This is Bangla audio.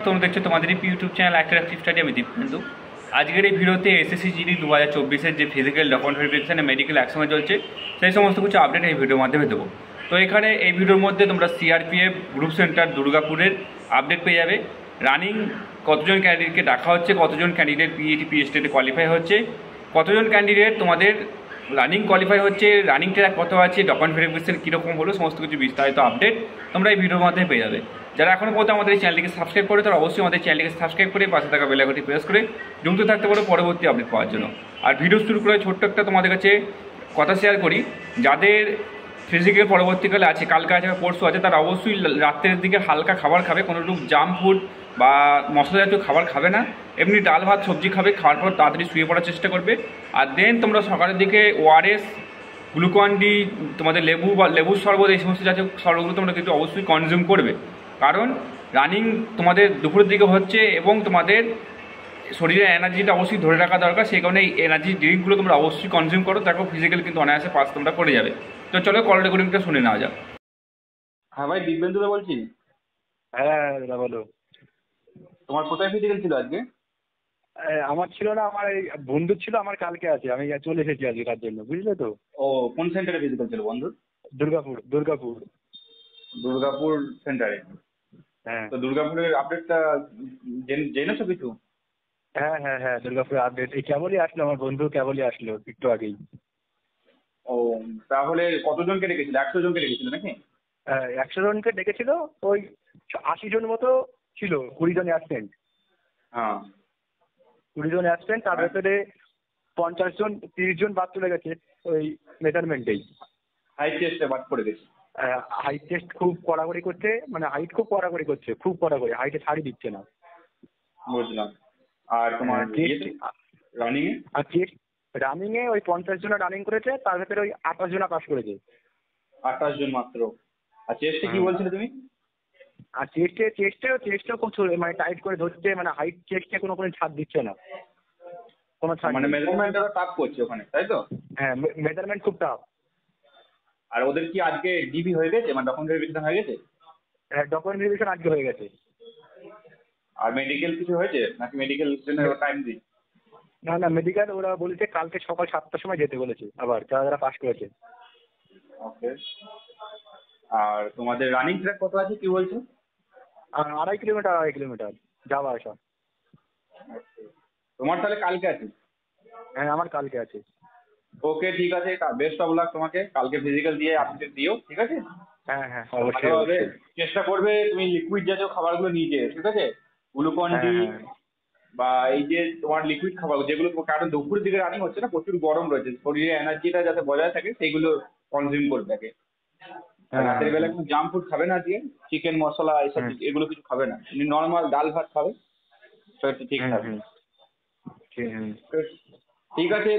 তোমরা দেখছো তোমাদের ইউটিউব চ্যানেল অ্যাক্টিভ স্টাডি। আমি দীপেন্দু। আজকের এই ভিডিওতে এসএসসি জিডি 2024-এর যে ফিজিক্যাল ডকুমেন্ট ভেরিফিকেশন মেডিকেল একসময় চলছে সেই সমস্ত কিছু আপডেট এই ভিডিওর মাধ্যমে দেবো। তো এখানে এই ভিডিওর মধ্যে তোমরা সিআরপিএফ গ্রুপ সেন্টার দুর্গাপুরের আপডেট পেয়ে যাবে। রানিং কতজন ক্যান্ডিডেটকে ডাকা হচ্ছে, কতজন ক্যান্ডিডেট পিইটি পিএইচডিতে কোয়ালিফাই হচ্ছে, কতজন ক্যান্ডিডেট তোমাদের রানিং কোয়ালিফাই হচ্ছে, রানিং ট্র্যাক কত আছে, ডকুমেন্ট ভেরিফিকেশন কীরকম হলো, সমস্ত কিছু বিস্তারিত আপডেট তোমরা এই ভিডিওর মাধ্যমে পেয়ে যাবে। যারা এখনও পর্যন্ত আমাদের এই চ্যানেলটিকে সাবস্ক্রাইব করে তারা অবশ্যই আমাদের চ্যানেলটিকে সাবস্ক্রাইব করে পাশে থাকা বেল আইকনটি প্রেস করে যুক্ত থাকতে পারো পরবর্তী আপডেট পাওয়ার জন্য। আর ভিডিও শুরু করে ছোট্ট একটা তোমাদের কাছে কথা শেয়ার করি, যাদের ফিজিক্যাল পরবর্তীকালে আছে, কালকে আছে, পরশু আছে, তারা অবশ্যই রাত্রের দিকে হালকা খাবার খাবে, কোনো রকম জাঙ্ক ফুড বা মশলা জাতীয় খাবার খাবে না। এমনি ডাল ভাত সবজি খাবে, খাওয়ার পর তাড়াতাড়ি শুয়ে পড়ার চেষ্টা করবে। আর দেন তোমরা সকালের দিকে ওআরএস, গ্লুকন ডি, তোমাদের লেবু বা লেবুর শরবত, এই সমস্ত জাতীয় শরবতগুলো তোমরা কিন্তু অবশ্যই কনজিউম করবে। কারণ রানিং তোমাদের দুপুরের দিকে হচ্ছে এবং তোমাদের শরীরের এনার্জিটা অবশ্যই ধরে রাখা দরকার, সেই কারণে এই এনার্জি ড্রিঙ্কগুলো তোমরা অবশ্যই কনজিউম করো। তারপর ফিজিক্যাল কিন্তু অনায়াসে পাস তোমরা করে যাবে। তো চলো কল রেকর্ডিংটা শুনে নেওয়া যাক। হ্যাঁ ভাই, দিব্যেন্দুদা বলছি। হ্যাঁ দাদা বলো। তোমার কোথায় ফিজিক্যাল ছিল আজকে? আমার ছিল না, আমার এই বন্ধুর ছিল, আমার কালকে আছে। আমি চলে এসেছি আজকে তার জন্য, বুঝলে তো। ও, কোন সেন্টারে ফিজিক্যাল ছিল বন্ধু? দুর্গাপুর দুর্গাপুর দুর্গাপুর সেন্টারে। হ্যাঁ তো দুর্গাপুরের আপডেটটা জেনেছো কিছু? হ্যাঁ হ্যাঁ হ্যাঁ দুর্গাপুরের আপডেট এই কেবলই আসলো, আমার বন্ধু কেবলই আসলো একটু আগেই। ও, তাহলে কতজনকে ডেকেছিল? 100 জনকে ডেকেছিল নাকি? 100 জনকে ডেকেছিল, ওই 80 জন মতো ছিল, 20 জন অ্যাবসেন্ট। হ্যাঁ, 20 জন অ্যাবসেন্ট, তার ভেতরে 50 জন 30 জন বাদ চলে গেছে ওই মেজারমেন্টেই। হাইট টেস্টে বাদ পড়ে গেছে। হাইট টেস্ট খুব কড়াকড়ি করছে, মানে হাইট খুব কড়াকড়ি করছে, খুব কড়াকড়ি, হাইটে ছাড়ি দিচ্ছে না। বুঝলাম। আর তোমার রানিং এ? আর টেস্ট রানিং এ ওই 50 জন রানিং করেছে, তার ভেতরে ওই 28 জন পাস করেছে। 28 জন মাত্র? আর চেস্টে কি বলছিলে তুমি? আর চেস্টেও খুব মানে টাইট করে ধরছে, মানে হাইট চেস্টে কোনো ছাড় দিচ্ছে না, কোনো ছাড় মানে নেই। মেজারমেন্টটা টাফ করছে ওখানে, তাই তো? হ্যাঁ, মেজারমেন্ট খুব টাফ। আর ওদের কি আজকে ডিবি হয়ে গেছে, মানে ডকুমেন্ট ভেরিফিকেশন হয়ে গেছে? হ্যাঁ, ডকুমেন্ট ভেরিফিকেশন আজকে হয়ে গেছে। আর মেডিকেল কিছু হয়েছে নাকি? মেডিকেল জন্য টাইম দিই? না না, মেডিকেল ওরা বলেছে কালকে সকাল 7টার সময় যেতে বলেছে, আবার যারা যারা পাস করেছে। ওকে। আর তোমাদের রানিং ট্র্যাক কত আছে কি বলছো? আর 2.5 কিলোমিটার যাওয়া আসা। তোমার তাহলে কালকে আছে? হ্যাঁ, আমার কালকে আছে। ওকে, ঠিক আছে। বেস্ট অফ লাক তোমাকে। কালকে ফিজিক্যাল দিয়ে আপডেট দিও, ঠিক আছে? হ্যাঁ হ্যাঁ অবশ্যই ভালোভাবে অবশ্যই। চেষ্টা করবে তুমি লিকুইড জাতীয় খাবারগুলো নিয়ে যেও, ঠিক আছে? গ্লুকন হ্যাঁ ডি হ্যাঁ বা এই যে তোমার লিকুইড খাবার যেগুলো, কারণ দুপুরের দিকে রানিং হচ্ছে না, প্রচুর গরম রয়েছে, শরীরে এনার্জিটা যাতে বজায় থাকে সেইগুলো কনজিউম করবে আগে। আর হ্যাঁ রাতের হ্যাঁ বেলা কোনো জাঙ্ক ফুড খাবে না আজকে, চিকেন মশলা এইসব এগুলো কিছু খাবে না, নর্মাল ডাল ভাত খাবে, শরীরটা ঠিক থাকবে। হুম হুম। ঠিক আছে।